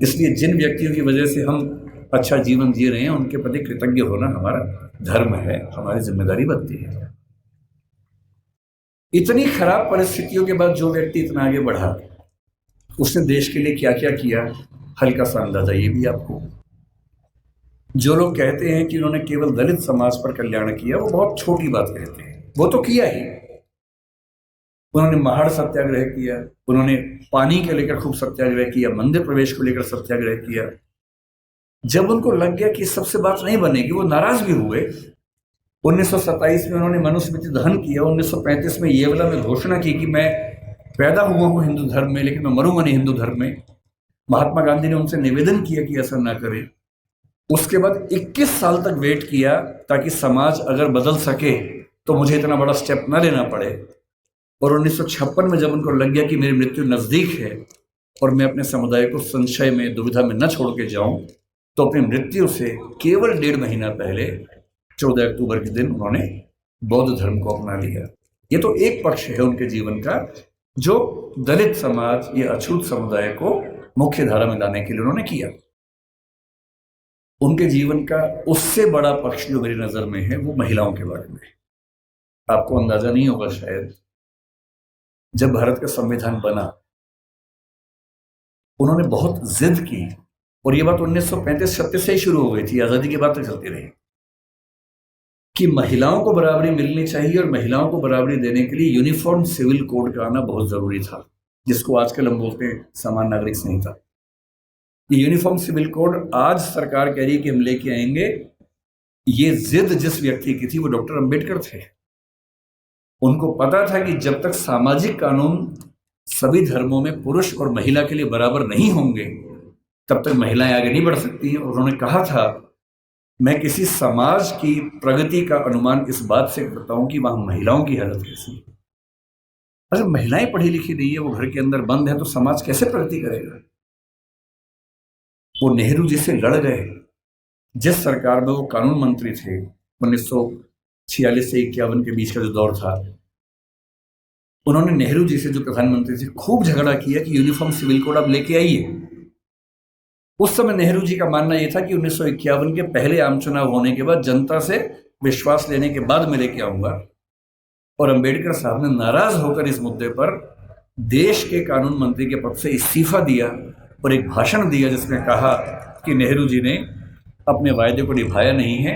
इसलिए जिन व्यक्तियों की वजह से हम अच्छा जीवन जी रहे हैं उनके प्रति कृतज्ञ होना हमारा धर्म है, हमारी जिम्मेदारी बनती है। इतनी खराब परिस्थितियों के बाद जो व्यक्ति इतना आगे बढ़ा, उसने देश के लिए क्या क्या किया, हल्का सा अंदाजा ये भी आपको। जो लोग कहते हैं कि उन्होंने केवल दलित समाज पर कल्याण किया, वो बहुत छोटी बात कहते हैं। वो तो किया ही। उन्होंने महाड़ सत्याग्रह किया, उन्होंने पानी के लेकर खूब सत्याग्रह किया, मंदिर प्रवेश को लेकर सत्याग्रह किया। जब उनको लग गया कि सबसे बात नहीं बनेगी, वो नाराज भी हुए। 1927 में उन्होंने मनुस्मृति दहन किया। 1935 में येवला में घोषणा की कि मैं पैदा हुआ हूं हिंदू धर्म में, लेकिन मैं मरूंगा नहीं हिंदू धर्म में। महात्मा गांधी ने उनसे निवेदन किया कि ऐसा ना करें। उसके बाद 21 साल तक वेट किया ताकि समाज अगर बदल सके तो मुझे इतना बड़ा स्टेप ना लेना पड़े। और 1956 में जब उनको लग गया कि मेरी मृत्यु नजदीक है और मैं अपने समुदाय को संशय में, दुविधा में न छोड़ के जाऊं, तो अपनी मृत्यु से केवल 1.5 महीना पहले 14 अक्टूबर के दिन उन्होंने बौद्ध धर्म को अपना लिया। ये तो एक पक्ष है उनके जीवन का, जो दलित समाज या अछूत समुदाय को मुख्य धारा में लाने के लिए उन्होंने किया। उनके जीवन का उससे बड़ा पक्ष जो मेरी नजर में है वो महिलाओं के बारे में। आपको अंदाजा नहीं होगा शायद, जब भारत का संविधान बना उन्होंने बहुत जिद की, और ये बात 1935-36 से ही शुरू हो गई थी, आजादी के बाद तक चलती रही, कि महिलाओं को बराबरी मिलनी चाहिए। और महिलाओं को बराबरी देने के लिए यूनिफॉर्म सिविल कोड का आना बहुत जरूरी था, जिसको आजकल हम बोलते हैं समान नागरिक संहिता। ये यूनिफॉर्म सिविल कोड आज सरकार कह रही है कि हम लेके आएंगे। ये जिद जिस व्यक्ति की थी वो डॉक्टर अंबेडकर थे। उनको पता था कि जब तक सामाजिक कानून सभी धर्मों में पुरुष और महिला के लिए बराबर नहीं होंगे तब तक महिलाएं आगे नहीं बढ़ सकती हैं। और उन्होंने कहा था, मैं किसी समाज की प्रगति का अनुमान इस बात से करता हूं कि वहां महिलाओं की हालत कैसी है। अगर महिलाएं पढ़ी लिखी नहीं है, वो घर के अंदर बंद है, तो समाज कैसे प्रगति करेगा। वो नेहरू जी से लड़ गए। जिस सरकार में वो कानून मंत्री थे 1946 से 51 के बीच का जो दौर था, उन्होंने नेहरू जी से, जो प्रधानमंत्री थे, खूब झगड़ा किया कि यूनिफॉर्म सिविल कोड आप लेके आइए। उस समय नेहरू जी का मानना यह था कि 1951 के पहले आम चुनाव होने के बाद, जनता से विश्वास लेने के बाद मैं लेके आऊंगा। और अंबेडकर साहब ने नाराज होकर इस मुद्दे पर देश के कानून मंत्री के पद से इस्तीफा दिया और एक भाषण दिया जिसमें कहा कि नेहरू जी ने अपने वायदे को निभाया नहीं है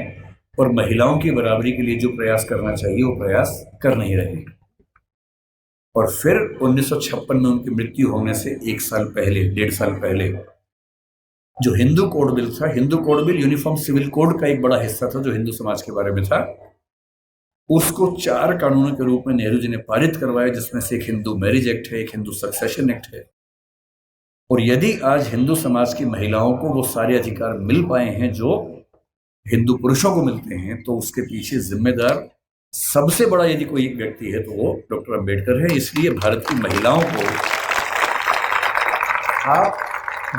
और महिलाओं की बराबरी के लिए जो प्रयास करना चाहिए वो प्रयास कर नहीं रहे। और फिर 1956 में उनकी मृत्यु होने से 1 साल पहले, 1.5 साल पहले, जो हिंदू कोड बिल था, Hindu code bill uniform civil code का एक बड़ा हिस्सा था जो हिंदू समाज के बारे में था, उसको 4 कानूनों के रूप में नेहरू जी ने पारित करवाया, जिसमें से एक हिंदू मैरिज एक्ट है, एक हिंदू सक्सेशन एक्ट है। और यदि आज हिंदू समाज की महिलाओं को वो सारे अधिकार मिल पाए हैं जो हिंदू पुरुषों को मिलते हैं, तो उसके पीछे जिम्मेदार सबसे बड़ा यदि कोई एक व्यक्ति है तो वो डॉक्टर अंबेडकर है। इसलिए भारत की महिलाओं को, आप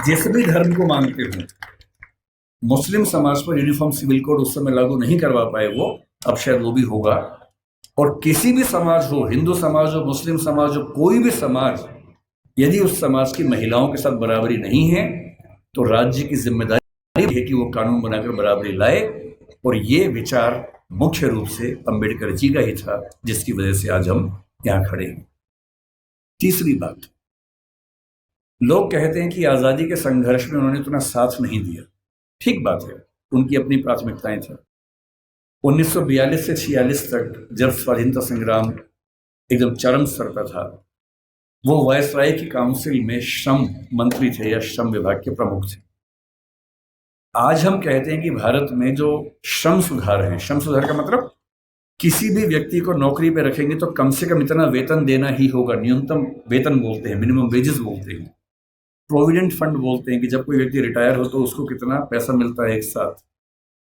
जिस भी धर्म को मानते हो, मुस्लिम समाज पर यूनिफॉर्म सिविल कोड उस समय लागू नहीं करवा पाए वो, अब शायद वो भी होगा। और किसी भी समाज हो, हिंदू समाज हो, मुस्लिम समाज हो, कोई भी समाज, यदि उस समाज की महिलाओं के साथ बराबरी नहीं है तो राज्य की जिम्मेदारी है कि वो कानून बनाकर बराबरी लाए। और ये विचार मुख्य रूप से अंबेडकर जी का ही था, जिसकी वजह से आज हम यहां खड़े हैं। तीसरी बात, लोग कहते हैं कि आजादी के संघर्ष में उन्होंने उतना साथ नहीं दिया। ठीक बात है, उनकी अपनी प्राथमिकताएं थी। 1942 से 46 तक जब स्वाधीनता संग्राम एकदम चरम स्तर पर था, वो वायसराय की काउंसिल में श्रम मंत्री थे या श्रम विभाग के प्रमुख थे। आज हम कहते हैं कि भारत में जो श्रम सुधार है, श्रम सुधार का मतलब किसी भी व्यक्ति को नौकरी पे रखेंगे तो कम से कम इतना वेतन देना ही होगा। न्यूनतम वेतन बोलते हैं, मिनिमम वेजेस बोलते हैं। प्रोविडेंट फंड बोलते हैं कि जब कोई व्यक्ति रिटायर हो तो उसको कितना पैसा मिलता है एक साथ।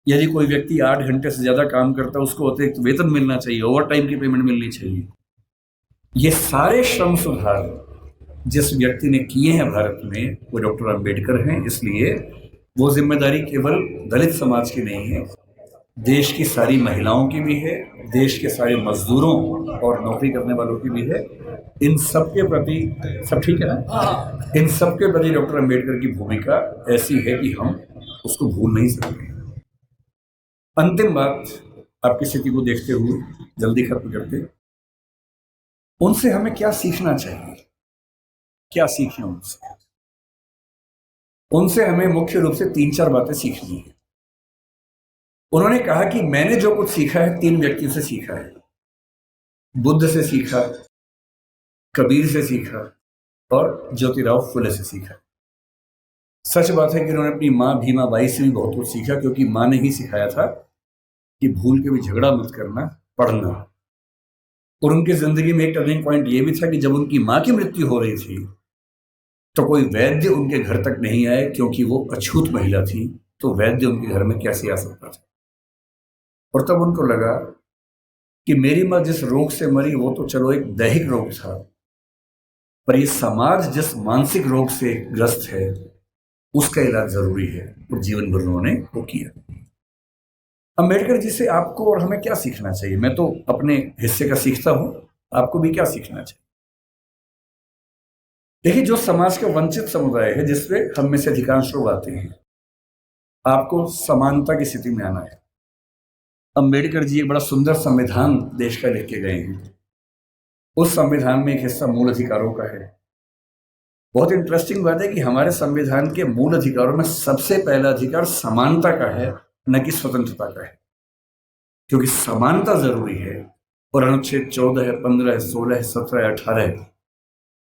यदि कोई व्यक्ति 8 घंटे से ज्यादा काम करता है उसको अतिरिक्त वेतन मिलना चाहिए, ओवर टाइम की पेमेंट मिलनी चाहिए। ये सारे श्रम सुधार जिस व्यक्ति ने किए हैं भारत में, वो डॉक्टर अंबेडकर हैं। इसलिए वो जिम्मेदारी केवल दलित समाज की नहीं है, देश की सारी महिलाओं की भी है, देश के सारे मजदूरों और नौकरी करने वालों की भी है। इन सब के प्रति सब ठीक है ना? इन सब के प्रति डॉक्टर अंबेडकर की भूमिका ऐसी है कि हम उसको भूल नहीं सकते। अंतिम बात, आपकी स्थिति को देखते हुए जल्दी खत्म करते, उनसे हमें क्या सीखना चाहिए? क्या सीखें उनसे? उनसे हमें मुख्य रूप से 3-4 बातें सीखनी है। उन्होंने कहा कि मैंने जो कुछ सीखा है 3 व्यक्तियों से सीखा है। बुद्ध से सीखा, कबीर से सीखा और ज्योतिराव फुले से सीखा। सच बात है कि उन्होंने अपनी माँ भीमा बाई से भी बहुत कुछ सीखा, क्योंकि माँ ने ही सिखाया था कि भूल के भी झगड़ा मत करना, पढ़ना। और उनकी जिंदगी में एक टर्निंग पॉइंट ये भी था कि जब उनकी माँ की मृत्यु हो रही थी तो कोई वैद्य उनके घर तक नहीं आए, क्योंकि वो अछूत महिला थी, तो वैद्य उनके घर में कैसे आ सकता था। और तब उनको लगा कि मेरी माँ जिस रोग से मरी वो तो चलो एक दैहिक रोग था, पर ये समाज जिस मानसिक रोग से ग्रस्त है उसका इलाज जरूरी है, और जीवन भर उन्होंने वो किया। अंबेडकर जी से आपको और हमें क्या सीखना चाहिए? मैं तो अपने हिस्से का सीखता हूं, आपको भी क्या सीखना चाहिए? देखिए, जो समाज का वंचित समुदाय है जिसमें हम में से अधिकांश लोग आते हैं, आपको समानता की स्थिति में आना है। अंबेडकर जी एक बड़ा सुंदर संविधान देश का लिख के गए हैं। उस संविधान में एक हिस्सा मूल अधिकारों का है। बहुत इंटरेस्टिंग बात है कि हमारे संविधान के मूल अधिकारों में सबसे पहला अधिकार समानता का है, न कि स्वतंत्रता का है, क्योंकि समानता जरूरी है। और अनुच्छेद 14 है, 15 है, 16 है, 17 है, 18 है,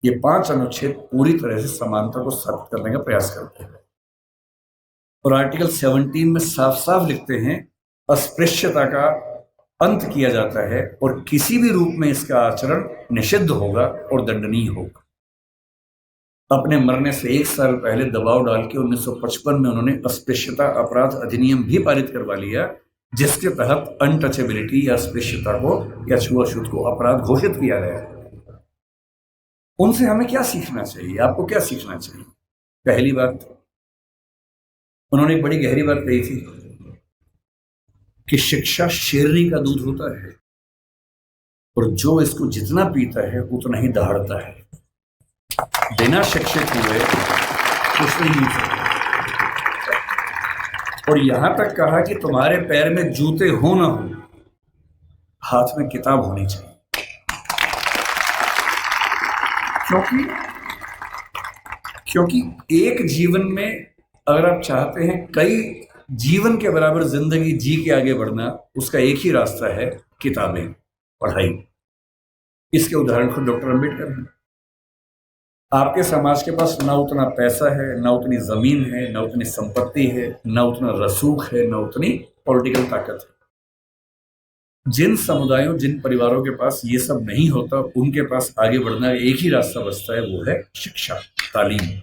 ये 5 अनुच्छेद पूरी तरह से समानता को साबित करने का प्रयास करते हैं। और आर्टिकल 17 में साफ साफ लिखते हैं, अस्पृश्यता का अंत किया जाता है और किसी भी रूप में इसका आचरण निषिद्ध होगा और दंडनीय होगा। अपने मरने से 1 साल पहले दबाव डाल के 1955 में उन्होंने अस्पृश्यता अपराध अधिनियम भी पारित करवा लिया, जिसके तहत अनटचेबिलिटी या अस्पृश्यता को या छुआछूत को अपराध घोषित किया गया। उनसे हमें क्या सीखना चाहिए? आपको क्या सीखना चाहिए? पहली बात, उन्होंने एक बड़ी गहरी बात कही थी कि शिक्षा शेरनी का दूध होता है और जो इसको जितना पीता है उतना ही दहाड़ता है। बिना शिक्षित हुए कुछ नहीं मिल सकता। और यहां तक कहा कि तुम्हारे पैर में जूते हो ना हो, हाथ में किताब होनी चाहिए। क्योंकि एक जीवन में अगर आप चाहते हैं कई जीवन के बराबर जिंदगी जी के आगे बढ़ना, उसका एक ही रास्ता है, किताबें, पढ़ाई। इसके उदाहरण खुद डॉक्टर अंबेडकर हैं। आपके समाज के पास ना उतना पैसा है, ना उतनी जमीन है, ना उतनी संपत्ति है, ना उतना रसूख है, ना उतनी पॉलिटिकल ताकत है। जिन समुदायों, जिन परिवारों के पास ये सब नहीं होता, उनके पास आगे बढ़ना एक ही रास्ता बचता है, वो है शिक्षा, तालीम।